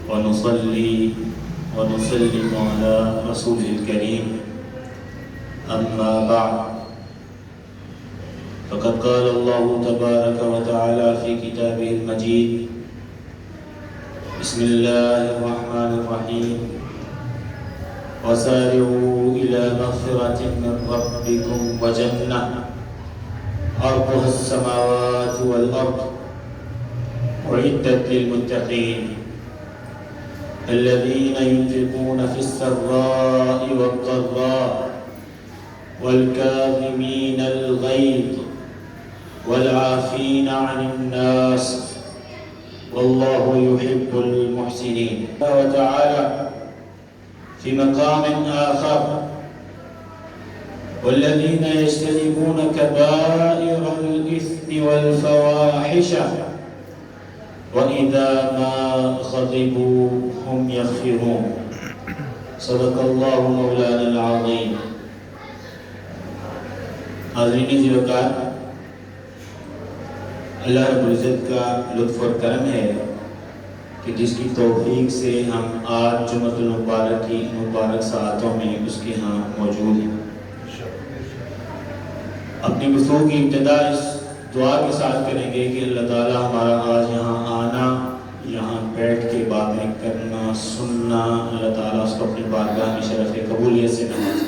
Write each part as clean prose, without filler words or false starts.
ونصلي ونسلم على رسول الكريم أما بعد فقد قال الله تبارك وتعالى في كتابه المجيد بسم الله الرحمن الرحيم وسارعوا إلى مغفرة من ربكم وجنة عرضها السماوات والأرض أعدت للمتقين الذين ينفقون في السراء والضراء والكاظمين الغيظ والعافين عن الناس والله يحب المحسنين. وتعالى في مقام آخر والذين يجتنبون كبائر الإثم والفواحش وإذا ما غضبوا هم يغفرون. صدق الله مولانا العظيم. حاضرین ذی وقار، اللہ رب العزت کا لطف اور کرم ہے کہ جس کی توفیق سے ہم آج جمعۃ المبارک کی مبارک ساعتوں میں اس کے ہاں موجود ہیں. اپنی گفتگو کی ابتدا اس دعا کے ساتھ کریں گے کہ اللہ تعالیٰ ہمارا آج یہاں آنا، یہاں بیٹھ کے باتیں کرنا، سننا، اللہ تعالیٰ اس کو اپنی بارگاہ میں شرف قبولیت سے نوازے.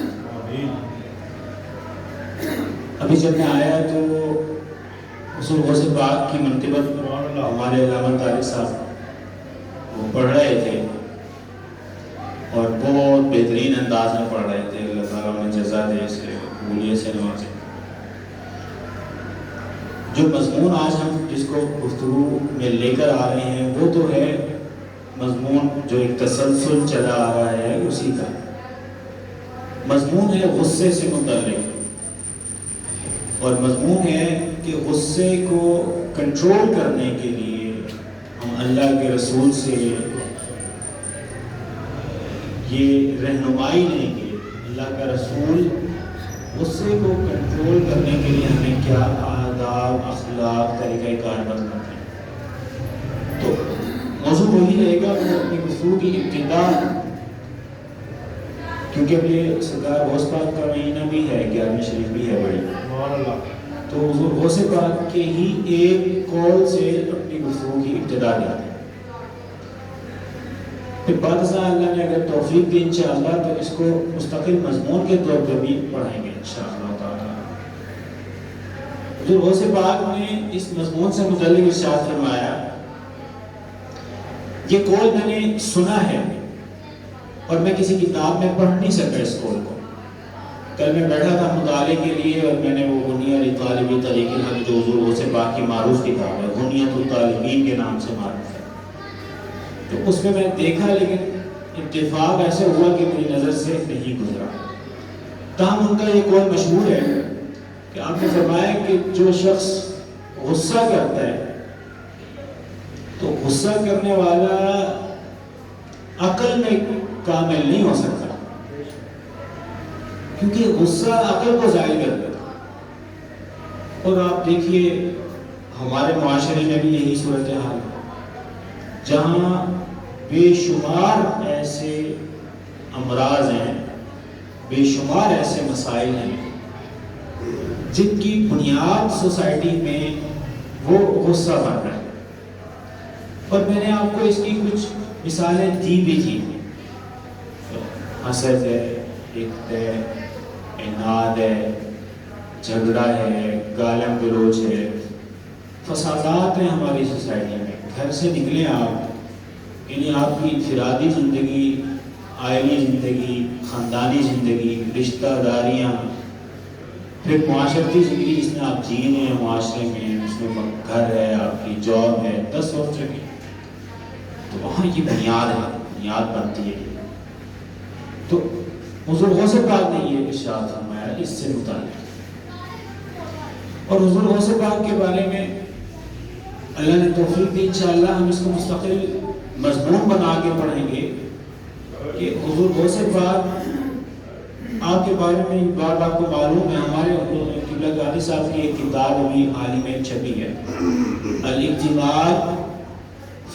ابھی جب میں آیا تو حضور غوث پاک کی منقبت ہمارے علامہ طارق صاحب وہ پڑھ رہے تھے اور بہت بہترین انداز میں پڑھ رہے تھے. اللہ تعالیٰ انہیں جزا دے، اس سے قبولیت سے نوازے. جو مضمون آج ہم جس کو گفتگو میں لے کر آ رہے ہیں وہ تو ہے مضمون جو ایک تسلسل چلا آ رہا ہے اسی کا مضمون ہے غصے سے متعلق، اور مضمون ہے کہ غصے کو کنٹرول کرنے کے لیے ہم اللہ کے رسول سے یہ رہنمائی لیں گے. اللہ کا رسول غصے کو کنٹرول کرنے کے لیے ہمیں کیا آداب، اخلاق، طریقہ کار بتاتے ہیں. تو موضوع وہی رہے گا. وہ اپنی گفتگو کی ابتدا، کیونکہ اب یہ سرکار غوث پاک کا مہینہ بھی ہے، 11ویں شریف بھی ہے بڑی، تو حضور غوث پاک کے ہی ایک قول سے اپنی گفتگو کی ابتدا کی. پھر بعد ازاں اللہ نے اگر توفیق دی انشاءاللہ تو اس کو مستقل مضمون کے طور پر بھی پڑھیں گے انشاءاللہ تعالی. حضور غوث پاک نے اس مضمون سے متعلق ارشاد فرمایا، یہ قول میں نے سنا ہے اور میں کسی کتاب میں پڑھ نہیں سکا اس قول کو. کل میں بیٹھا تھا مطالعے کے لیے اور میں نے وہ غنیہ لطالب طریق الحق جو حضور غوث پاک کی معروف کتاب ہے، غنیۃ الطالبین کے نام سے معروف ہے، تو اس میں دیکھا، لیکن اتفاق ایسے ہوا کہ میری نظر سے نہیں گزرا. تاہم ان کا یہ قول مشہور ہے کہ آپ نے فرمایا کہ جو شخص غصہ کرتا ہے تو غصہ کرنے والا عقل میں کامل نہیں ہو سکتا، کیونکہ غصہ عقل کو ظاہر کرتا ہے. اور آپ دیکھیے ہمارے معاشرے میں بھی یہی صورتحال ہے جہاں بے شمار ایسے امراض ہیں، بے شمار ایسے مسائل ہیں جن کی بنیاد سوسائٹی میں وہ غصہ بن رہا ہے. اور میں نے آپ کو اس کی کچھ مثالیں دی بھی تھی. حسد ہے، حقد ہے، عناد ہے، جھگڑا ہے، گالم گلوچ ہے، فسادات ہیں ہماری سوسائٹی میں. گھر سے نکلیں آپ، یعنی آپ کی انفرادی زندگی، عائلی زندگی، خاندانی زندگی، رشتہ داریاں، پھر معاشرتی زندگی جس میں آپ جی رہے ہیں معاشرے میں، اس میں گھر ہے، آپ کی جاب ہے، 10 وقت جگہ، تو وہاں یہ بنیاد ہے، بنیاد بنتی ہے. تو حضور غوث پاک نے یہ ارشاد فرمایا اس سے متعلق. اور حضور غوث پاک کے بارے میں اللہ نے توفیق دی، انشاءاللہ ہم اس کو مستقل مضمون بنا کے پڑھیں گے کہ حضور غوث پاک آپ کے بارے میں ایک بات آپ کو معلوم ہے. ہمارے قبلہ قادری صاحب کی ایک کتاب ابھی حال ہی میں چھپی ہے، الاعتماد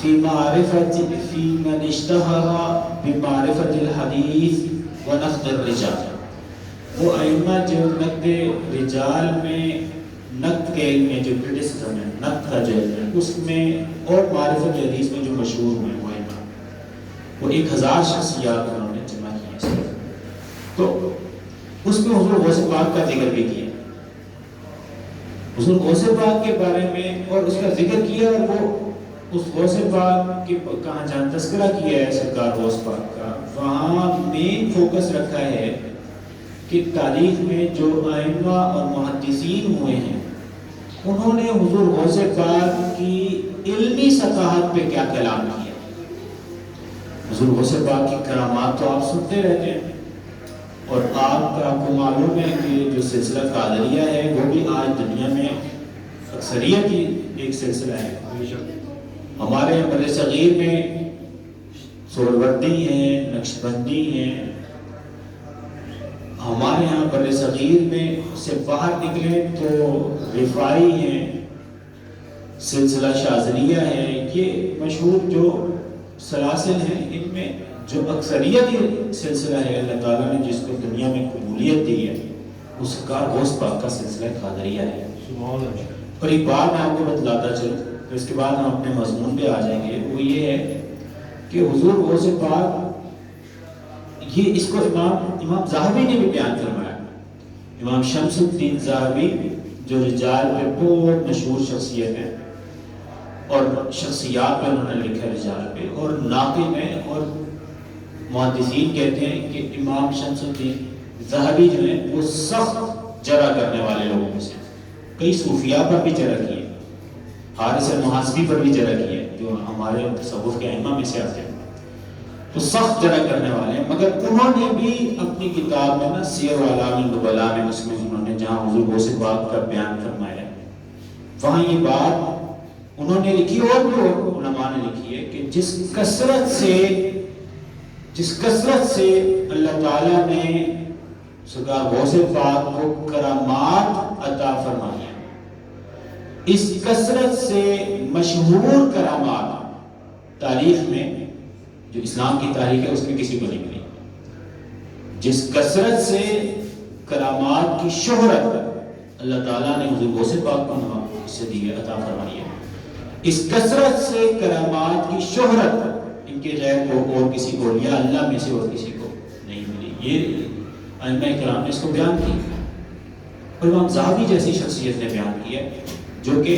فی من اشتہر بمعرفت الحدیث و نقد الرجال. وہ ائمہ جو نقد رجال میں، نقد کے علم میں جو کرٹیسزم ہے، نقد کا جو علم ہے اس میں، اور معرفت حدیث میں جو مشہور ہوئے وہ ائمہ، وہ 1000 شخصیات انہوں نے جمع کی ہیں. تو اس میں حضور غوث پاک کا ذکر بھی کیا، حضور غوث پاک کے بارے میں اور اس کا ذکر کیا، اور وہ اس غوث پاک کے کہاں جہاں تذکرہ کیا ہے سرکار غوث پاک کا، وہاں مین فوکس رکھا ہے کہ تاریخ میں جو ائمہ اور محدثین ہوئے ہیں انہوں نے حضور غوث پاک کی علمی ثقافت پہ کیا کلام کیا. حضور غوث پاک کی کرامات تو آپ سنتے رہتے ہیں، اور آپ کو معلوم ہے کہ جو سلسلہ قادریہ ہے وہ بھی آج دنیا میں اکثریت کی ایک سلسلہ ہے. ہمارے بر صغیر میں سہروردی ہیں، نقشبندی ہیں، ہمارے یہاں بر صغیر میں سے باہر نکلے تو رفاعی ہیں، سلسلہ شاذلیہ ہے، یہ مشہور جو سلاسل ہیں، ان میں جو اکثریت یہ سلسلہ ہے اللہ تعالیٰ نے جس کو دنیا میں قبولیت دی ہے وہ سرکار غوث پاک کا سلسلہ قادریہ ہے. اور ایک بات میں آپ کو بتلاتا چلوں، تو اس کے بعد ہم اپنے مضمون پہ آ جائیں گے. وہ یہ ہے کہ حضور غوث پاک، یہ اس کو امام ذہبی نے بھی بیان فرمایا. امام شمس الدین ذہبی جو رجال پہ بہت مشہور شخصیت ہے اور شخصیات پہ انہوں نے لکھا رجال پہ، اور ناقد ہیں، اور محدثین کہتے ہیں کہ امام شمس الدین ذہبی جو ہیں وہ سخت جرح کرنے والے لوگوں میں سے، کئی صوفیاء پر بھی جرح کی ہے، حارث محاسبی پر بھی جرح کی ہے جو ہمارے تصوف کے ائمہ میں سے آتے ہیں، تو سخت جرح کرنے والے ہیں. مگر انہوں نے بھی اپنی کتاب میں نا سیر اعلام النبلاء میں، اس میں انہوں نے جہاں حضور غوث پاک کا بیان فرمایا ہے وہاں یہ بات انہوں نے لکھی، اور بھی علماء نے لکھی ہے کہ جس کثرت سے اللہ تعالیٰ نے سرکار غوث پاک کو کرامات عطا فرمائی ہیں، اس کثرت سے مشہور کرامات تاریخ میں، جو اسلام کی تاریخ ہے اس میں کسی کو نہیں ملی. جس کثرت سے کرامات کی شہرت اللہ تعالیٰ نے حضور غوث پاک کو سے دی ہے، عطا فرمائی ہے، اس کثرت سے کرامات کی شہرت ان کے غیر کو اور کسی کو، یا اللہ میں سے اور کسی کو نہیں ملی. یہ ائمہ کرام نے اس کو بیان کی، اور امام ذہبی جیسی شخصیت نے بیان کیا جو کہ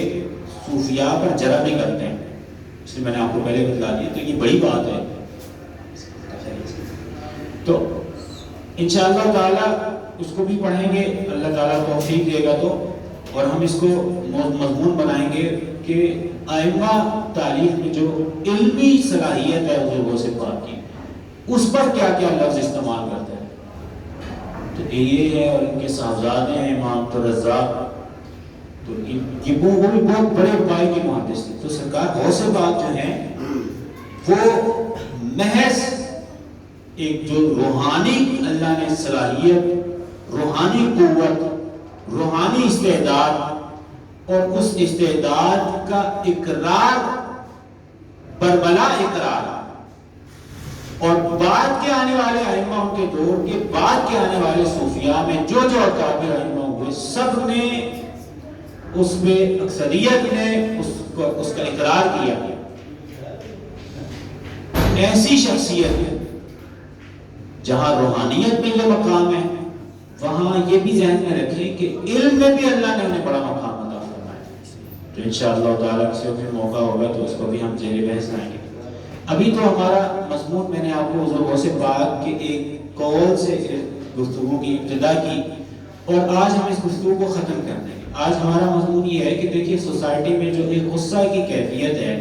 صوفیاء پر جرح بھی کرتے ہیں. اس لیے میں نے آپ کو پہلے بتلا دیا، تو یہ بڑی بات ہے. تو انشاءاللہ تعالیٰ اس کو بھی پڑھیں گے، اللہ تعالیٰ توفیق دے گا تو، اور ہم اس کو مضمون بنائیں گے کہ ائمہ تاریخ میں جو علمی صلاحیت ہے حضور غوث پاک کی، اس پر کیا کیا لفظ استعمال کرتے ہیں. تو یہ ہے، اور ان کے صاحبزادے ہیں امام رزاق، تو یہ وہ بھی بہت بڑے پائے کے محدث تھے. تو سرکار غوث پاک جو ہیں وہ محض ایک جو روحانی اللہ نے صلاحیت، روحانی قوت، روحانی استعداد، اور اس استعداد کا اقرار، بربلا اقرار، اور بعد کے آنے والے ائمہ، ان کے دور کے بعد کے آنے والے صوفیاء میں جو جو اکابر ائمہ ہوئے، سب نے اس میں، اکثریت نے اس کا اقرار کیا. ایسی شخصیت ہے جہاں روحانیت میں یہ مقام ہے، وہاں یہ بھی ذہن میں رکھیں کہ علم میں بھی اللہ نے انہیں بڑا مقام عطا فرمایا. تو انشاءاللہ تعالیٰ کسی وقت موقع ہوگا تو اس کو بھی ہم زیر بحث لائیں گے. ابھی تو ہمارا مضمون، میں نے آپ کو حضور غوث پاک کے ایک قول سے گفتگو کی ابتدا کی، اور آج ہم اس گفتگو کو ختم کر دیں گے. آج ہمارا مضمون یہ ہے کہ دیکھیے سوسائٹی میں جو ایک غصہ کی کیفیت ہے،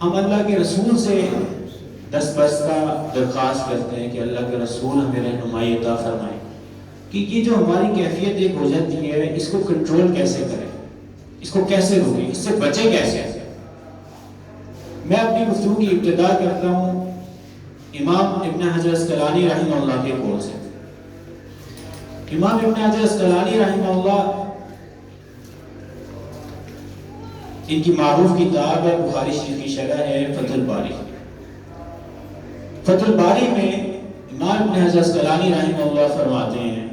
ہم اللہ کے رسول سے دست بستہ درخواست کرتے ہیں کہ اللہ کے رسول ہمیں رہنمائی عطا فرمائے کہ یہ جو ہماری کیفیت ایک ہو جاتی ہے، اس کو کنٹرول کیسے کریں، اس کو کیسے روکیں، اس سے بچیں کیسے. میں اپنی گفتگو کی ابتدا کرتا ہوں امام ابن حجر اسقلانی رحمہ اللہ کے قول سے. امام ابن حجر اسقلانی رحمہ اللہ ان کی معروف کتاب ہے، بخاری شریف کی شرح ہے فتح الباری۔ فتح الباری میں امام ابن حجر اسقلانی رحمہ اللہ فرماتے ہیں،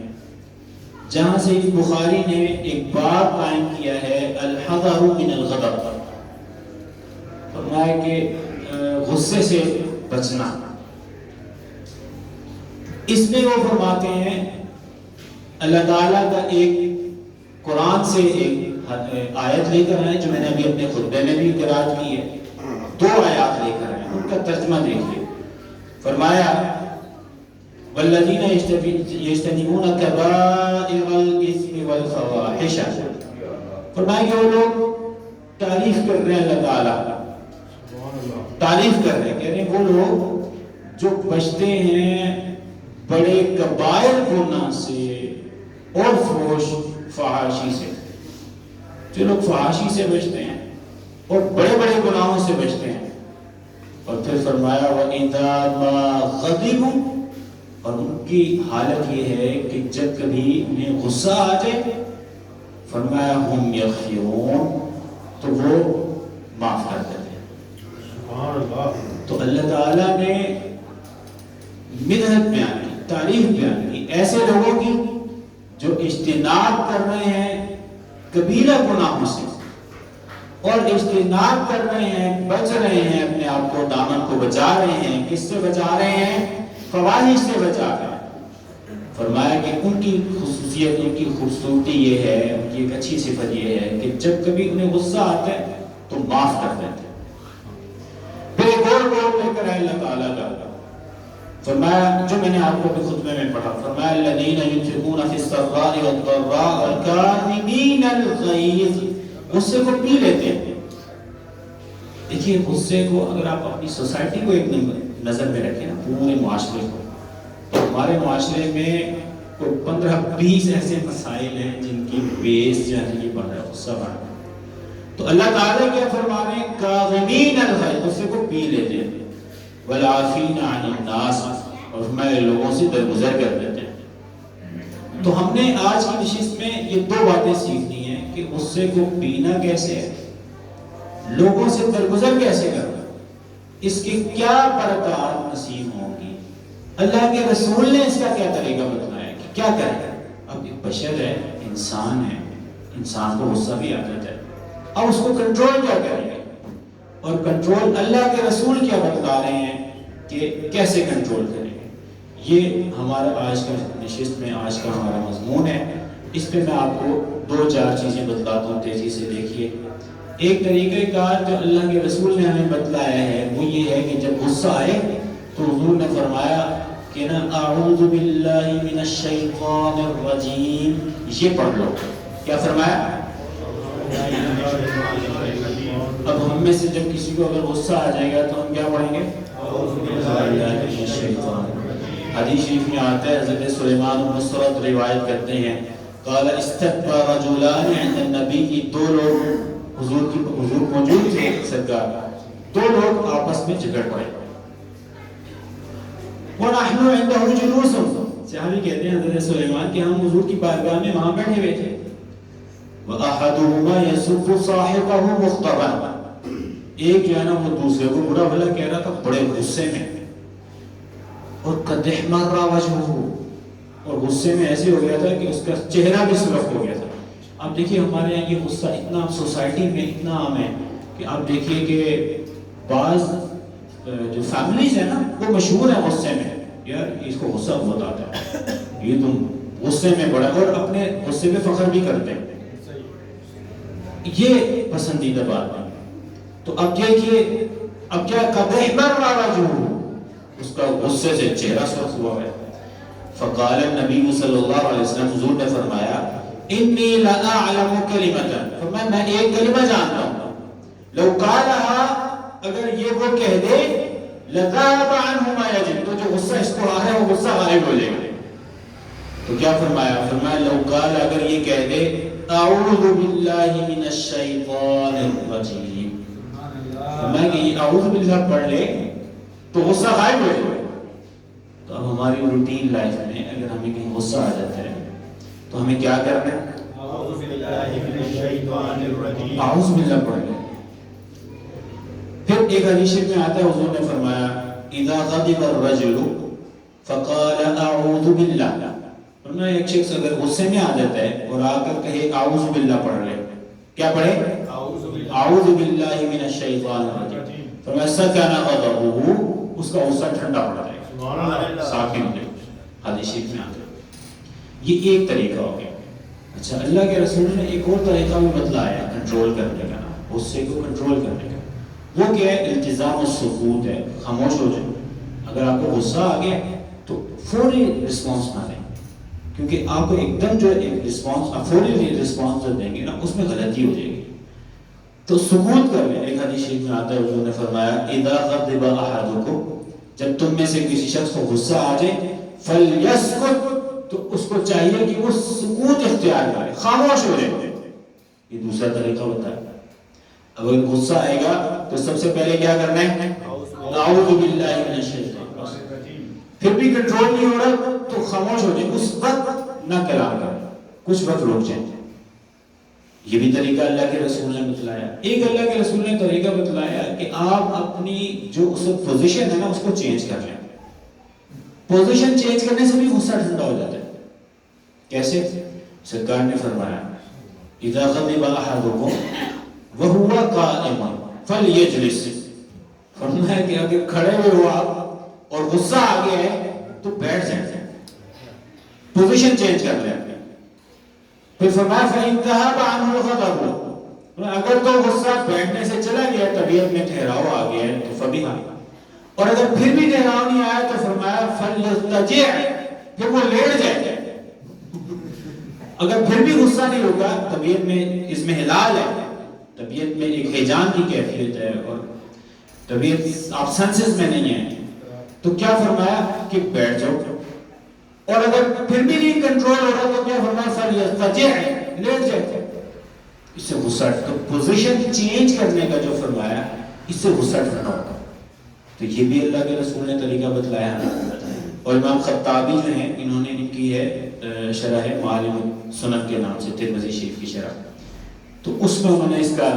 جہاں سے بخاری نے ایک باب قائم کیا ہے الحذر من الغضب، فرمایا کہ غصے سے بچنا۔ اس میں وہ فرماتے ہیں اللہ تعالیٰ کا ایک قرآن سے ایک آیت لے کر آئے، جو میں نے ابھی اپنے خطبے میں بھی قرأت کی ہے، 2 آیات لے کر آئے، ان کا ترجمہ دیکھیے۔ فرمایا والذین یجتنبون کبائر الاثم والفواحش، فرمایا کہ وہ لوگ تعریف کر رہے ہیں اللہ تعالیٰ، تعریف کر رہے ہیں، کہہ رہے ہیں وہ لوگ جو بچتے ہیں بڑے کبائر گناہ سے اور فحش فحاشی سے، جو لوگ فحاشی سے بچتے ہیں اور بڑے بڑے گناہوں سے بچتے ہیں۔ اور پھر فرمایا وَإِذَا مَا غَضِبُوا، اور ان کی حالت یہ ہے کہ جب کبھی انہیں غصہ آ جائے، فرمایا ہم یغفرون، تو وہ معاف کر دیتے ہیں۔ تو اللہ تعالیٰ نے مدحت بیان کی، تعریف بیان کی ایسے لوگوں کی جو اجتناب کر رہے ہیں کبیرہ گناہوں سے، اور اجتناب کر رہے ہیں، بچ رہے ہیں، اپنے آپ کو دامن کو بچا رہے ہیں۔ کس سے بچا رہے ہیں؟ فواحش سے بچا رہے ہیں۔ فرمایا کہ ان کی خصوصیت، ان کی خوبصورتی یہ ہے، ان کی ایک اچھی صفت یہ ہے کہ جب کبھی انہیں غصہ آتا ہے تو معاف کر دیتے ہیں۔ پھر ایک اور بات لے کر آئے اللہ تعالیٰ کا، فرمایا جو میں نے آپ کو اپنے خطبے میں پڑھا، فرمایا الذین ينفقون فی السراء والضراء والکاظمین الغیظ، غصے کو پی لیتے ہیں۔ دیکھیے غصے کو اگر آپ اپنی سوسائٹی کو ایک نظر میں رکھیں نا، پورے معاشرے کو، تو ہمارے معاشرے میں کوئی 15-20 ایسے مسائل ہیں جن کی بیس جو ہے یہ بڑھ رہا ہے، غصہ بڑھ رہا ہے۔ تو اللہ تعالیٰ کیا فرما رہے ہیں؟ کاظمین الغیظ، غصے کو پی لیتے ہیں، والعافین عن الناس، اور ہمارے لوگوں سے درگزر کر دیتے ہیں۔ تو ہم نے آج کی نشست میں یہ 2 باتیں سیکھنی ہیں کہ غصے کو پینا کیسے ہے، لوگوں سے درگزر کیسے کرنا، اس کے کیا برکات نصیب ہوں گی، اللہ کے رسول نے اس کا کیا طریقہ بتایا ہے کہ کیا کرے۔ اب ایک بشر ہے، انسان ہے، انسان کو غصہ بھی آ جاتا ہے، اب اس کو کنٹرول کیا کریں گے، اور کنٹرول اللہ کے رسول کیا بتلا رہے ہیں کہ کیسے کنٹرول کریں گے۔ یہ ہمارا آج کا نشست میں آج کا ہمارا مضمون ہے۔ اس پہ میں آپ کو 2-4 چیزیں بتلاتا ہوں، تیزی سے دیکھیے۔ ایک طریقہ کار جو اللہ کے رسول نے ہمیں بتلایا ہے وہ یہ ہے کہ جب غصہ آئے تو حضور نے فرمایا کہ نا اعوذ باللہ من الشیطان الرجیم، یہ پڑھ لو۔ کیا فرمایا؟ اب ہم میں سے جب کسی کو اگر غصہ آ جائے گا تو ہم کیا پڑھیں گے؟ حدیث شریف میں آتا ہے، حضرت سلیمان بن سرد روایت کرتے ہیں، قال استكبر رجلان عند النبی، کی 2 لوگ حضور موجود تھے سرکار، 2 لوگ آپس میں جھگڑ پڑے۔ ونحن عنده جلوس، صحابی کہتے ہیں حضرت سلیمان کہ ہم حضور کی بارگاہ میں وہاں بیٹھے ہوئے تھے۔ وَأَحَدُهُمَا يَسُبُّ صَاحِبَهُ مُغْضَبًا، ایک جو ہے نا وہ دوسرے کو برا بھلا کہہ رہا تھا بڑے غصے میں، اور قَدْ احْمَرَّ وَجْهُهُ، اور غصے میں ایسے ہو گیا تھا کہ اس کا چہرہ بھی سرخ ہو گیا تھا۔ اب دیکھیے ہمارے یہاں یہ غصہ اتنا سوسائٹی میں اتنا عام ہے کہ آپ دیکھیے کہ بعض جو فیملیز ہیں نا وہ مشہور ہیں غصے میں، یار اس کو غصہ بہت آتا ہے، یہ تم غصے میں بڑا، اور اپنے غصے میں فخر بھی کرتے ہیں، یہ پسندیدہ بات ہے۔ تو اب دیکھیے اب کیا قَدْ احْمَرَّ وَجْهُهُ، اس کا غصے سے چہرہ سرخ ہوا ہے۔ فقال النبی صلی اللہ علیہ وسلم، حضور نے فرمایا انی لَأَعْلَمُ كَلِمَةً، فرمایا میں ایک کلمہ جانتا ہوں، لو قالها، اگر یہ وہ کہہ دے، لَذَهَبَ عَنْهُ مَا يَجِدُ، تو جو غصہ اس کو آ رہا ہے وہ غصہ غائب ہو جائے گا۔ تو کیا فرمایا؟ فرمایا لو قال، اگر یہ کہہ دے اعوذ باللہ من الشیطان الرجیم، فرمایا کہ یہ اعوذ باللہ پڑھ لے تو غصہ غائب ہو جائے۔ تو اب ہماری روٹین لائف میں اگر ہمیں کہیں غصہ آ جاتا ہے تو ہمیں کیا کرنا ہے؟ اعوذ باللہ من الشیطان الرجیم، اعوذ باللہ پڑھ لیں۔ ایک حدیث میں آتا ہے حضور نے فرمایا اذا غضب الرجل فقال اعوذ باللہ، فرمایا ایک شخص اگر غصے میں آ جاتا ہے اور آ کر کہے اعوذ باللہ پڑھ لے، کیا پڑھے؟ اعوذ باللہ من الشیطان الرجیم، فرمایا سکن غضبہ، اس کا غصہ ٹھنڈا پڑ جائے گا، ساکن ہو جائے گا۔ حدیث میں آتا ہے یہ ایک طریقہ ہو گیا۔ اچھا اللہ کے رسول نے ایک اور طریقہ بھی بتلایا کنٹرول کرنے کا، نا غصے کو کنٹرول کرنے کا، وہ کیا ہے؟ التزام السکوت ہے، خاموش ہو جائے۔ اگر آپ کو غصہ آ گیا تو فوری رسپانس نہ دیں، کیونکہ آپ کو ایک دم جو ایک رسپانس فوری رسپانس جو دیں گے نا اس میں غلطی ہو جائے گی، تو سکوت کر لیں۔ ایک حدیث شریف میں آتا ہے حضور نے فرمایا اذا غضب احدکم، جب تم میں سے کسی شخص کو غصہ آ جائے فلیسکت، تو اس کو چاہیے کہ وہ سکوت اختیار کرے، خاموش ہو جائے۔ یہ دوسرا طریقہ ہوتا ہے۔ اگر غصہ آئے گا تو سب سے پہلے کیا کرنا ہے؟ اعوذ باللہ من الشیطان الرجیم۔ پھر بھی کنٹرول نہیں ہو رہا تو خاموش ہو جائے، اس وقت نہ کلام کریں، کچھ وقت رک جائیں۔ یہ بھی طریقہ اللہ کے رسول نے بتلایا۔ ایک اللہ کے رسول نے طریقہ بتلایا کہ آپ اپنی جو اس پوزیشن ہے نا اس کو چینج کر لیں۔ پوزیشن چینج کرنے سے بھی غصہ ٹھنڈا ہو جاتا ہے۔ کیسے؟ سرکار نے فرمایا اذا غضب احدکم وهو قائم فليجلس، فرمایا کہ اگر کھڑے ہوئے ہو آپ اور غصہ آ گیا ہے تو بیٹھ جائیں، پوزیشن چینج کر لیں۔ پھر فرمایا فَإِنْ ذَهَبَ عَنْهُ الْغَضَبُ، اگر تو غصہ بیٹھنے سے چلا گیا، طبیعت میں ٹھہراؤ آ گیا ہے تو فبیہا، اور اگر پھر بھی ٹھہراؤ نہیں آیا تو فرمایا فَلْيَضْطَجِعْ، پھر وہ لیٹ جائے۔ اگر پھر بھی غصہ نہیں ہوگا، طبیعت میں اس میں ہلال ہے، طبیعت میں ایک ہیجان کی کیفیت ہے اور طبیعت آپ سنسز میں نہیں ہے، تو کیا فرمایا کہ بیٹھ جاؤ۔ اور اگر پھر بھی نہیں کنٹرول ہو رہا تو کیا فرمایا فَلْيَضْطَجِعْ، لیٹ جائے۔ اس سے غصہ، تو پوزیشن چینج کرنے کا جو فرمایا اس سے غصہ ٹھنڈا ہوگا۔ تو یہ بھی اللہ کے رسول نے طریقہ بتلایا۔ اور امام خطابی جو ہیں انہوں نے کی ہے شرح معالم سنن کے نام سے، ترمذی شریف کی شرح، تو اس میں انہوں نے اس کا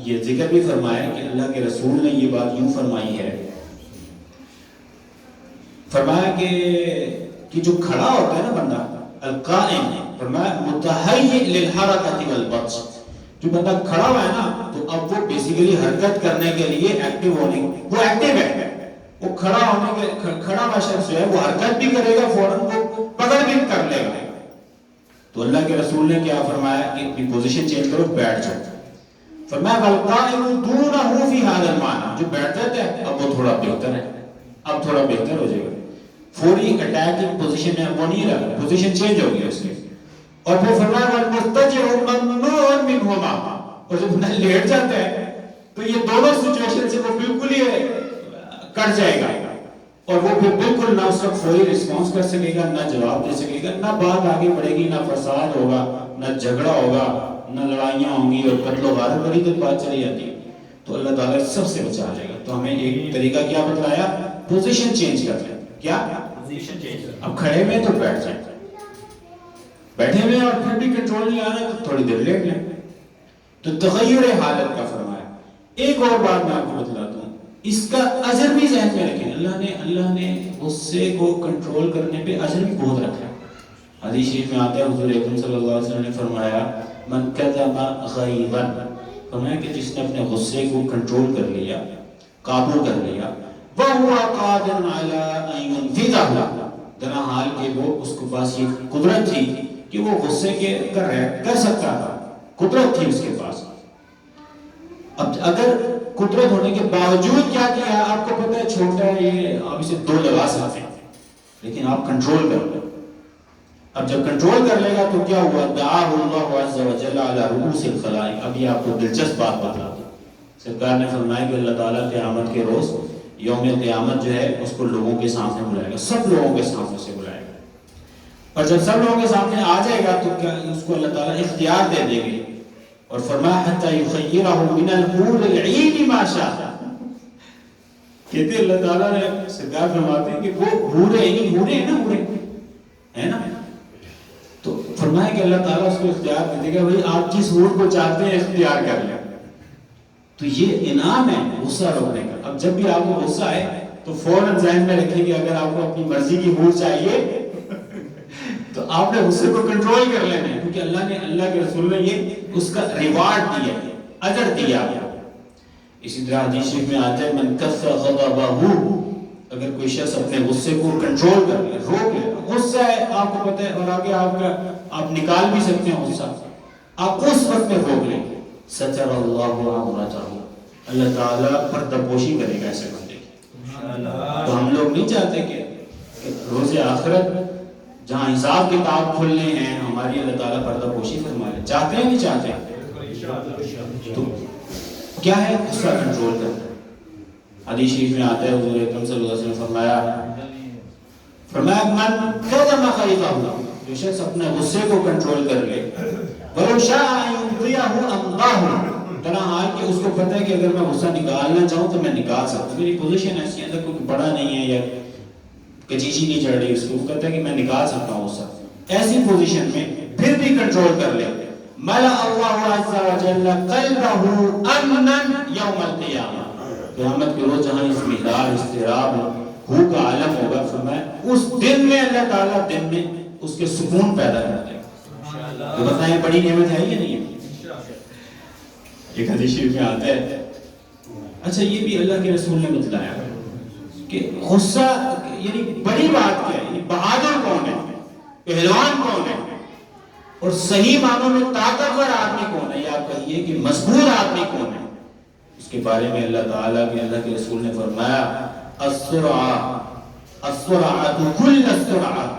یہ ذکر بھی فرمایا کہ اللہ کے رسول نے یہ بات یوں فرمائی ہے، فرمایا کہ جو کھڑا ہوتا ہے نا بندہ القائم، فرمایا متہیئ للحرکۃ والبطش، جو بندہ کھڑا ہوا ہے نا تو اب وہ بیسیکلی حرکت کرنے کے لیے ایکٹیو ہونے، وہ ایکٹیو ہے، وہ کھڑا ہونے کے کھڑا ہوا شخص جو ہے وہ حرکت بھی کرے گا، فوراً وہ پکڑ بھی کر لے گا۔ تو اللہ کے رسول نے کیا فرمایا کہ اپنی پوزیشن چینج کرو، بیٹھ جاؤ۔ فرمایا والقائم دونہ فی ھذا المعنی، جو بیٹھ جاتا ہے اب وہ تھوڑا بہتر ہے، اب تھوڑا بہتر ہو جائے گا، فوری اٹیکنگ پوزیشن میں وہ نہیں رہا، پوزیشن چینج ہو گیا اس کی۔ اور پھر فرمایا والمضطجع ممنوع منہما، اور جب بندہ لیٹ جاتا ہے تو یہ دونوں سچویشن سے وہ بالکل ہی کٹ جائے گا، اور وہ پھر بالکل نہ اس وقت فوری رسپانس کر سکے گا، نہ جواب دے سکے گا، نہ بات آگے بڑھے گی، نہ فساد ہوگا، نہ جھگڑا ہوگا، نہ لڑائیاں ہوں گی، اور قتل و غارت بڑی تو بات چلی جاتی ہے۔ تو اللہ تعالیٰ سب سے بچا لے گا۔ تو ہمیں ایک طریقہ کیا بتلایا؟ پوزیشن چینج کر لیں۔ کیا؟ Position change. اب کھڑے میں تو بیٹھ جائیں، بیٹھے ہوئے اور پھر بھی کنٹرول نہیں آ رہا تو تھوڑی دیر لیٹ لیں۔ تو تغیر حالت کا فرمایا۔ ایک اور بات میں آپ کو بتلاتا ہوں، اس کا اجر بھی ذہن میں رکھیں، اللہ نے غصے کو کنٹرول کرنے پہ اجر بھی بہت رکھا ہے۔ حدیث شریف میں آتا ہے حضور اکرم صلی اللہ علیہ وسلم نے فرمایا من کظم غیظا، فرمایا کہ جس نے اپنے غصے کو کنٹرول کر لیا، قابو کر لیا، وَهُوَ قَادِرٌ عَلَىٰ أَن يُنفِذَهُ، درا حال کہ وہ اس کے پاس یہ قدرت تھی کہ وہ غصے کے کر سکتا تھا، قدرت تھی اس کے پاس۔ اب اگر قدرت ہونے کے باوجود کیا کیا، آپ کو پتہ ہے چھوٹا ہے یہ، آپ اسے دو لگا سکتے ہیں، لیکن آپ کنٹرول کر لیں۔ اب جب کنٹرول کر لے گا تو کیا ہوا؟ دعاہ اللہ عز و جل علی رؤوس الخلائق۔ اب یہ آپ کو دلچسپ بات بتا دوں، سرکار نے فرمایا کہ اللہ تعالیٰ قیامت کے روز، یوم قیامت جو ہے اس کو لوگوں کے سامنے بلائے گا، سب لوگوں کے سامنے سے بلائے گا، اور جب سب لوگوں کے سامنے آ جائے گا تو کیا اس کو اللہ تعالیٰ اختیار دے دیں گے، اور فرمایا حتی یخیرہ من الحور العین ما شاء، کہتے ہیں اللہ تعالیٰ نے، سرکار فرماتے ہیں کہ وہ حوریں ہیں نا، تو فرمایا کہ اللہ تعالیٰ اس کو اختیار دے دے گا، بھائی آپ جس حور کو چاہتے ہیں اختیار کر لیں۔ تو یہ انعام ہے غصہ روکنے کا۔ اب جب بھی آپ کو غصہ آئے تو فوراً ذہن میں رکھیں کہ اگر آپ کو اپنی مرضی کی حور چاہیے تو آپ نے غصے کو کنٹرول کر لینا ہے، کیونکہ اللہ کے رسول نے یہ اس کا ریوارڈ دیا، اجر دیا. اسی طرح حدیث شریف میں آتا ہے من کف غضبہ، اگر کوئی شخص اپنے غصے کو کنٹرول کر لے، روک لے، غصہ ہے آپ کو پتہ ہے اور آگے آپ نکال بھی سکتے ہیں غصہ، آپ اس وقت میں روک لیں، ستر اللہ عورتہ، اللہ تعالیٰ پردہ پوشی کرے گا ایسے بندے کی. تو ہم لوگ نہیں چاہتے کہ روز آخرت جہاں حساب کتاب کھلنے ہیں ہماری اللہ تعالیٰ پردہ پوشی فرما لے، چاہتے ہیں نہیں چاہتے؟ تو کیا ہے غصہ کنٹرول کرنا. حدیث شریف میں آتا ہے حضور اکرم صلی اللہ علیہ وسلم فرمایا من کظم غیظہ، جو شخص اپنے غصے کو کنٹرول کر لے، وَلَوْ شَاءَ أَن يُمْضِيَهُ أَمْضَاهُ، تنہا حال کہ اس کو پتہ ہے کہ اگر میں غصہ نکالنا چاہوں تو میں نکال سکتا ہوں، میری پوزیشن ایسی ہے کوئی بڑا نہیں ہے یا کچیچی نہیں چڑھ رہی، اس کو کہتا ہے کہ میں نکال سکتا ہوں غصہ، ایسی پوزیشن میں پھر بھی کنٹرول کر لے، مَلَأَ اللَّهُ عَزَّ وَجَلَّ قَلْبَهُ أَمْنًا يَوْمَ الْقِيَامَةِ، قیامت کے روز جہاں اضطراب اضطراب ہو کا عالم ہوگا، فرمایا اس دن میں اللہ تعالیٰ دن میں اس کے سکون پیدا کر دے گا. تو بتائیں بڑی نعمت ہے یا نہیں ہے؟ ایک حدیث شریف میں آتا ہے، اچھا یہ بھی اللہ کے رسول نے بتلایا کہ غصہ یعنی بڑی بات کیا ہے، یعنی بہادر کون ہے، پہلوان کون ہے، اور صحیح معنوں میں طاقتور آدمی کون ہے، یا آپ کہیے کہ مضبوط آدمی کون ہے. اس کے بارے میں اللہ تعالیٰ کے اللہ کے رسول نے فرمایا السرعۃ کل السرعۃ،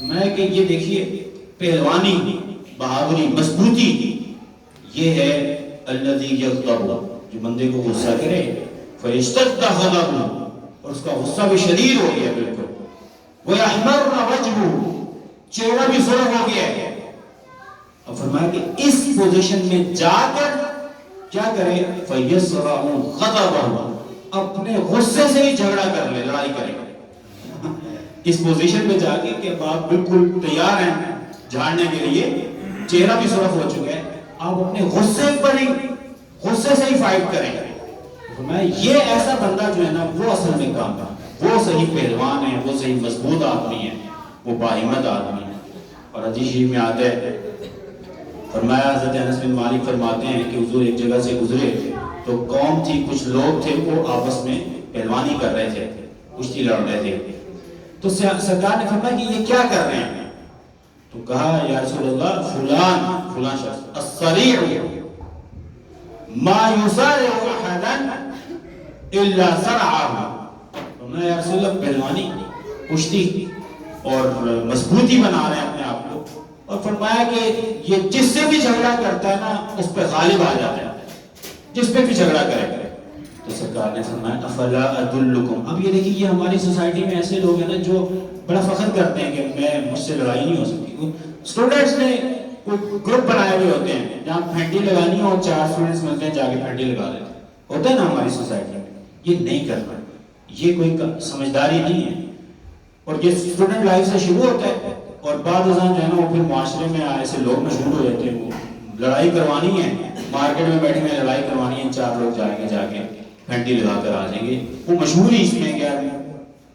میں کہ یہ دیکھیے پہلوانی، بہادری، مضبوطی یہ ہے الذی یغضب، جو بندے کو غصہ کرے فیشتد غضبہ، اور اس کا غصہ بھی شدید ہو گیا بالکل، ویحمر وجہہ، چہرہ بھی سرخ ہو گیا ہے. اور فرمایا کہ اس پوزیشن میں جا کر کیا کرے، فَيَسْرَعُ غَضَبَهُ، اپنے غصے سے ہی جھگڑا کر لے، لڑائی کرے. اس پوزیشن میں جا کے کہ آپ بالکل تیار ہیں جھاڑنے کے لیے، چہرہ بھی سرخ ہو چکا ہے، آپ اپنے غصے سے ہی فائٹ کریں. یہ ایسا بندہ جو ہے نا وہ اصل میں کامیاب، وہ صحیح پہلوان ہے، وہ صحیح مضبوط آدمی ہے، وہ باہمت آدمی ہے. اور حدیث شریف میں آتا ہے، فرمایا حضرت انس بن مالک فرماتے ہیں کہ حضور ایک جگہ سے گزرے تو قوم تھی، کچھ لوگ تھے وہ آپس میں پہلوانی کر رہے تھے، کشتی لڑ رہے تھے. تو سرکار نے فرمایا کہ یہ کیا کر رہے ہیں؟ تو کہا یا رسول اللہ فلان شخص الصریع ما یصارع احدا الا صرعہ، فرمایا یا رسول اللہ پہلوانی، کشتی اور مضبوطی بنا رہے ہیں اپنے آپ کو، اور فرمایا کہ یہ جس سے بھی جھگڑا کرتا ہے نا اس پہ غالب آ جاتا ہے، جس پہ بھی جھگڑا کرے. تو سرکار نے فرمایا افلا ادلکم، اب یہ دیکھیں یہ ہماری سوسائٹی میں ایسے لوگ ہیں نا جو بڑا فخر کرتے ہیں کہ مجھ سے لڑائی نہیں ہو سکتی. اسٹوڈنٹس نے کوئی گروپ بنائے ہوئے ہوتے ہیں جہاں پھینٹی لگانی ہو، 4 اسٹوڈنٹس ملتے ہیں جا کے پھینٹی لگا دیتے ہیں، ہوتا ہے نا ہماری سوسائٹی میں. یہ نہیں کرنا، یہ کوئی سمجھداری نہیں ہے. اور یہ اسٹوڈنٹ لائف سے شروع ہوتا ہے، اور بعد ازاں جو ہے نا وہ پھر معاشرے میں ایسے لوگ مشہور ہو جاتے ہیں، وہ لڑائی کروانی ہے، مارکیٹ میں بیٹھے میں لڑائی کروانی ہے، 4 لوگ جائیں گے جا کے گھنٹی لگا کر آ جائیں گے، وہ مشہور ہی اس میں کیا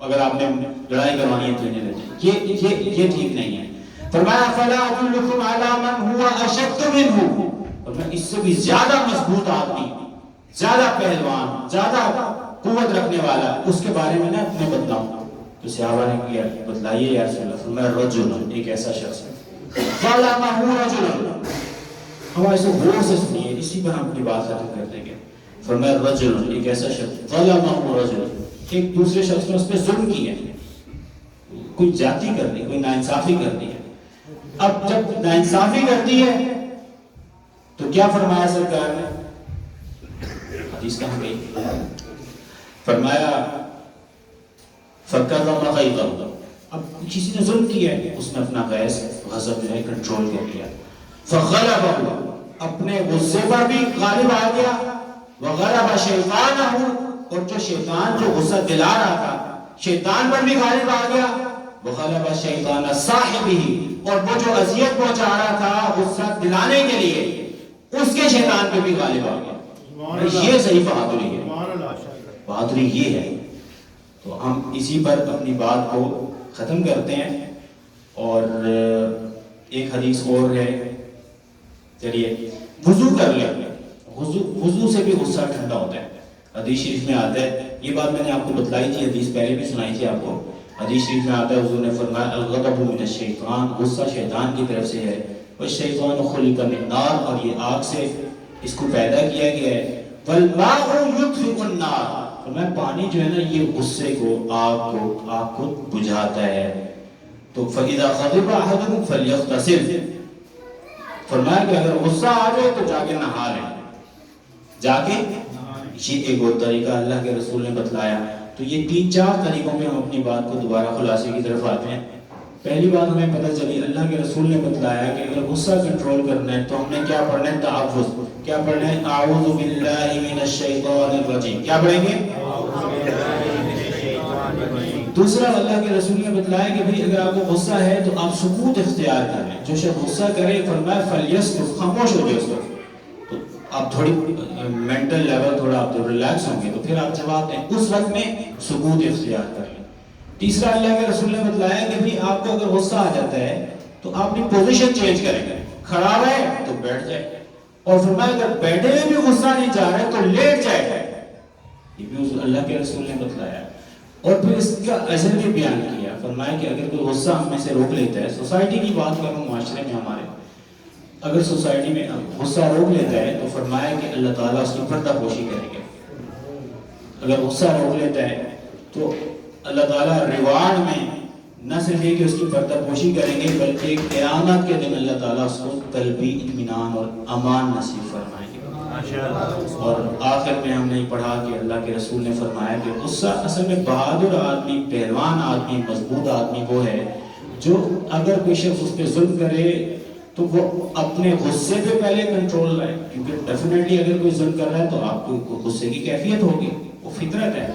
اگر آپ نے لڑائی کروانی ہے تو انہیں لے جائیں. یہ ٹھیک نہیں ہے. فرمایا فلا ادلکم علی من هو اشد منه، اور میں اس سے بھی زیادہ مضبوط آدمی، زیادہ پہلوان، زیادہ قوت رکھنے والا اس کے بارے میں میں بتلاؤں. تو صحابہ نے کیا بتلائیے یا رسول اللہ. فرمایا رجل، ایک ایسا شخص ہے ظلمہ رجل، ہمارے سے غور سے سنیے، اسی پر ہم اپنی بات ختم کر دیں گے. فرمایا رجل، ایک ایسا شخص ظلمہ رجل، ایک دوسرے شخص نے اس پہ ظلم کی ہے، کوئی جاتی کر دی، کوئی ناانصافی کر دی ہے. اب جب ناانصافی کرتی ہے تو کیا فرمایا سرکار نے، حدیث کہاں گئی، فرمایا فَكَظَمَ غَيْظَهُ، اب کسی نے ظلم کیا ہے، اس نے اپنا غضب جو ہے کنٹرول کر لیا. فَغَلَبَهُ، اپنے غصے پر بھی غالب آ گیا. وَغَلَبَ شَيْطَانَهُ، اور جو شیطان جو غصہ دلا رہا تھا شیطان پر بھی غالب آ گیا. وَغَلَبَ شَيْطَانَ صَاحِبِهِ، اور وہ جو اذیت پہنچا رہا تھا غصہ دلانے کے لیے اس کے شیطان پہ بھی غالب آ گیا. یہ صحیح بہادری ہے. بہادری یہ ہے. تو ہم اسی پر اپنی بات کو ختم کرتے ہیں. اور ایک حدیث اور ہے, چلیے وضو کر لیں. وضو سے بھی غصہ ٹھنڈا ہوتا ہے. حدیث شریف میں آتا ہے, یہ بات میں نے آپ کو بتلائی تھی, حدیث پہلے بھی سنائی تھی آپ کو. حدیث شریف میں آتا ہے, حضور نے فرمایا الغضب من الشیطان, غصہ شیطان کی طرف سے ہے. والشیطان خلق من نار, اور یہ آگ سے اس کو پیدا کیا گیا ہے. والماء یطفئ النار, فرمایا پانی جو ہے نا یہ غصے کو, آگ کو بجھاتا ہے. تو فَإِذَا غَضِبَ أَحَدُكُمْ فَلْيَغْتَسِلْ, فرمایا کہ اگر غصہ آ جائے تو جا کے نہا لیں, جا کے. یہ ایک اور طریقہ اللہ کے رسول نے بتلایا. تو یہ 3-4 طریقوں میں ہم اپنی بات کو دوبارہ خلاصے کی طرف آتے ہیں. پہلی بات ہمیں پتہ چلی, اللہ کے رسول نے بتلایا کہ اگر غصہ کنٹرول کرنا ہے تو ہم نے کیا پڑھنا ہے, تعوذ. کیا پڑھنا ہے, اعوذ باللہ من الشیطان الرجیم. کیا پڑھیں گے؟ دوسرا اللہ کے رسول نے بتلایا کہ بھئی اگر آپ کو غصہ ہے تو آپ سکوت اختیار کریں. جو شخص غصہ کرے فرمایا فلیسکت, خاموش ہو جائے اس وقت. تو آپ تھوڑی مینٹل لیول تھوڑا آپ ریلیکس ہوں گے تو پھر آپ جواب دیں, اس وقت میں سکوت اختیار کریں. تیسرا اللہ کے رسول نے بتلایا کہ بھئی آپ کو اگر غصہ آ جاتا ہے تو آپ اپنی پوزیشن چینج کریں گے. کھڑا ہے تو بیٹھ جائے, اور فرمایا اگر بیٹھے ہوئے بھی غصہ نہیں جا رہا ہے تو لیٹ جائے. یہ بھی اللہ کے رسول نے بتلایا. اور پھر اس کا اجر بھی بیان کیا. فرمایا کہ اگر کوئی غصہ ہم میں سے روک لیتا ہے, سوسائٹی کی بات کروں, معاشرے میں ہمارے اگر سوسائٹی میں غصہ روک لیتا ہے تو فرمایا کہ اللہ تعالیٰ اس کی پردہ پوشی کرے گا. اگر غصہ روک لیتا ہے تو اللہ تعالیٰ ریوارڈ میں نہ صرف یہ کہ اس کی پردہ پوشی کریں گے بلکہ قیامت کے دن اللہ تعالیٰ اس کو قلبی اطمینان اور امان نصیب فرمائیں گے. اور آخر میں ہم نے پڑھا کہ اللہ کے رسول نے فرمایا کہ غصہ اصل میں بہادر آدمی, پہلوان آدمی, مضبوط آدمی وہ ہے جو اگر کوئی شخص اس پہ ظلم کرے تو وہ اپنے غصے پہ پہلے کنٹرول رہے. کیونکہ ڈیفینیٹلی اگر کوئی ظلم کر رہا ہے تو آپ کو غصے کی کیفیت ہوگی, وہ فطرت ہے.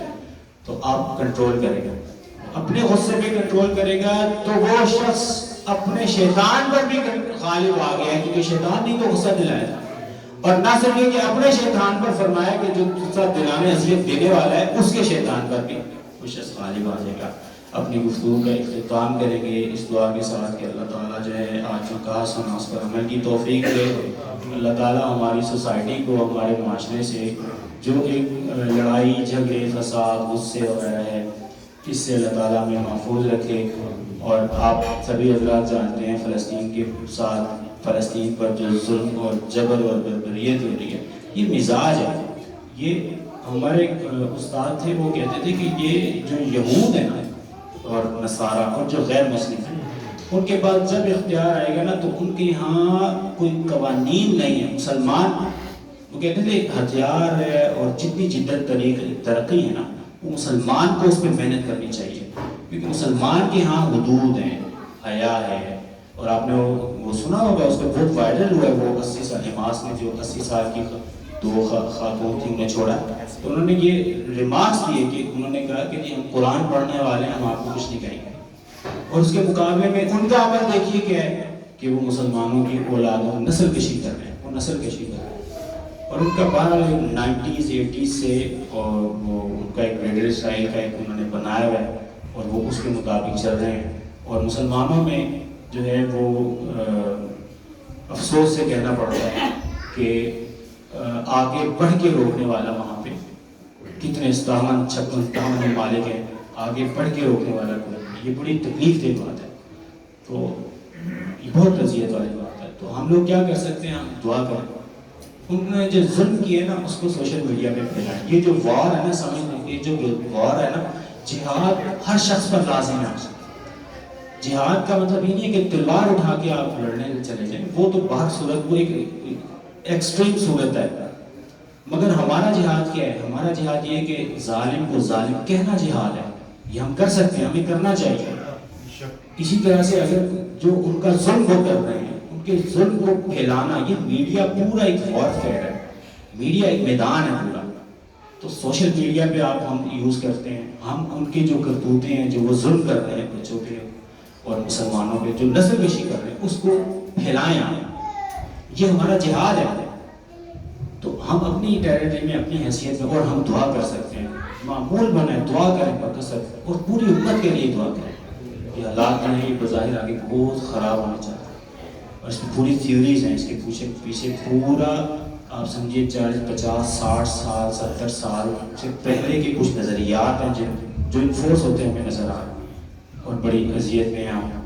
تو آپ کنٹرول کرے گا, اپنے غصے پہ کنٹرول کرے گا تو وہ شخص اپنے شیطان پر بھی غالب آ گیا ہے, کیونکہ شیطان نہیں تو غصہ دلایا تھا. اور نہ صرف یہ کہ اپنے شیطان پر فرمایا کہ جو غصہ دلانے اذیت دینے والا ہے اس کے شیطان پر بھی وہ شخص غالب آ جائے گا. اپنی گفتگو کا اختتام کریں گے اس دعا کے ساتھ کہ اللہ تعالیٰ جو ہے آج جو کہا سنا اس پر عمل کی توفیق دے. اللہ تعالیٰ ہماری سوسائٹی کو, ہمارے معاشرے سے جو ایک لڑائی جھگڑے فساد غصے وغیرہ ہے اس سے اللہ تعالیٰ ہمیں محفوظ رکھے. اور آپ سبھی حضرات جانتے ہیں فلسطین کے ساتھ, فلسطین پر جو ظلم اور جبر اور بربریت ہو رہی ہے, یہ مزاج ہے. یہ ہمارے استاد تھے, وہ کہتے تھے کہ یہ جو یہود ہیں نا اور نصارہ اور جو غیر مسلم ہیں ان کے بعد جب اختیار آئے گا نا تو ان کے یہاں کوئی قوانین نہیں ہے. مسلمان وہ کہتے تھے ہتھیار ہے اور جتنی جدت ترقی ہے نا وہ مسلمان کو اس پہ محنت کرنی چاہیے, کیونکہ مسلمان کے ہاں حدود ہیں, حیا ہے. اور آپ نے وہ سنا ہوگا, اس کا بہت وائرل ہوا ہے وہ 80 سال حماس نے جو 80 سال کی 2 خاتون تھی انہیں چھوڑا. تو انہوں نے یہ ریمارکس دیے کہ انہوں نے کہا کہ جی ہم قرآن پڑھنے والے ہیں, ہم آپ کو کچھ نہیں کہیں گے. اور اس کے مقابلے میں ان کا عمل دیکھیے کیا ہے کہ وہ مسلمانوں کی اولادوں نسل کشی کر رہے ہیں, وہ نسل کشی کر رہے ہیں. اور ان کا بہرحال 90s 80s سے اور وہ ان کا ایک ریڈیو اسٹائل کا ایک انہوں نے بنایا ہوا ہے اور وہ اس کے مطابق چل رہے ہیں. اور مسلمانوں میں جو ہے وہ افسوس سے کہنا پڑتا ہے کہ آگے بڑھ کے روکنے والا وہاں پہ کتنے 57 ممالک ہیں, آگے بڑھ کے روکنے والا کوئی, یہ بڑی تکلیف دہ بات ہے. تو یہ بہت اذیت والی بات ہے. تو ہم لوگ کیا کر سکتے ہیں, ہم دعا کریں. انہوں نے جو ظلم کیے نا اس کو سوشل میڈیا پہ پھیلائیں. یہ جو وار ہے نا, سمجھ لیں یہ جو وار ہے نا, جہاد ہر شخص پر لازم ہے. جہاد کا مطلب یہ نہیں ہے کہ تلوار اٹھا کے آپ لڑنے چلے جائیں, وہ تو باہر صورت, وہ ایک ایکسٹریم صورت ہے. مگر ہمارا جہاد کیا ہے, ہمارا جہاد یہ ہے کہ ظالم کو ظالم کہنا جہاد ہے. یہ ہم کر سکتے ہیں, ہمیں کرنا چاہیے. اسی طرح سے اگر جو ان کا ظلم وہ کر رہے ہیں ان کے ظلم کو پھیلانا, یہ میڈیا پورا ایک وارفیئر ہے, میڈیا ایک میدان ہے پورا. تو سوشل میڈیا پہ آپ ہم یوز کرتے ہیں, ہم ان کی جو کرتوتیں ہیں جو وہ ظلم کر رہے ہیں بچوں پہ اور مسلمانوں پہ جو نسل کشی کر رہے ہیں اس کو پھیلائیں. یہ ہمارا جہاد ہے. تو ہم اپنی ٹیریٹری میں, اپنی حیثیت میں, اور ہم دعا کر سکتے ہیں معمول بنائیں, دعا کریں بکثرت اور پوری امت کے لیے دعا کریں. یہ حالات جو ہیں یہ بظاہر آگے بہت خراب ہونے چاہتے ہیں اور اس میں پوری تھیوریز ہیں, اس کے پیچھے پورا آپ سمجھیے 40 50 60 سال 70 سال سے پہلے کے کچھ نظریات ہیں جو انفورس ہوتے ہیں ہمیں نظر آ رہے ہیں اور بڑی اذیت میں ہیں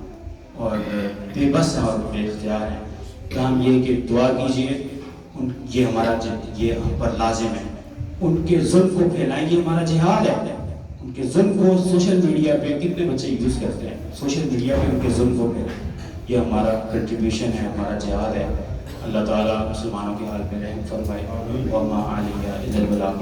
اور بے بس ہیں اور بے اختیار ہیں. کام یہ کہ دعا کیجیے, یہ ہمارا یہ ہم پر لازم ہے. ان کے ظلم کو پھیلائیں, یہ ہمارا جہاد ہے. ان کے ظلم کو سوشل میڈیا پہ کتنے بچے یوز کرتے ہیں, سوشل میڈیا پہ ان کے ظلم کو پھیلائیں, یہ ہمارا کنٹریبیوشن ہے, ہمارا جہاد ہے. اللہ تعالیٰ مسلمانوں کے حال پہ رحم فرمائے. وما علیہ الا البلاغ.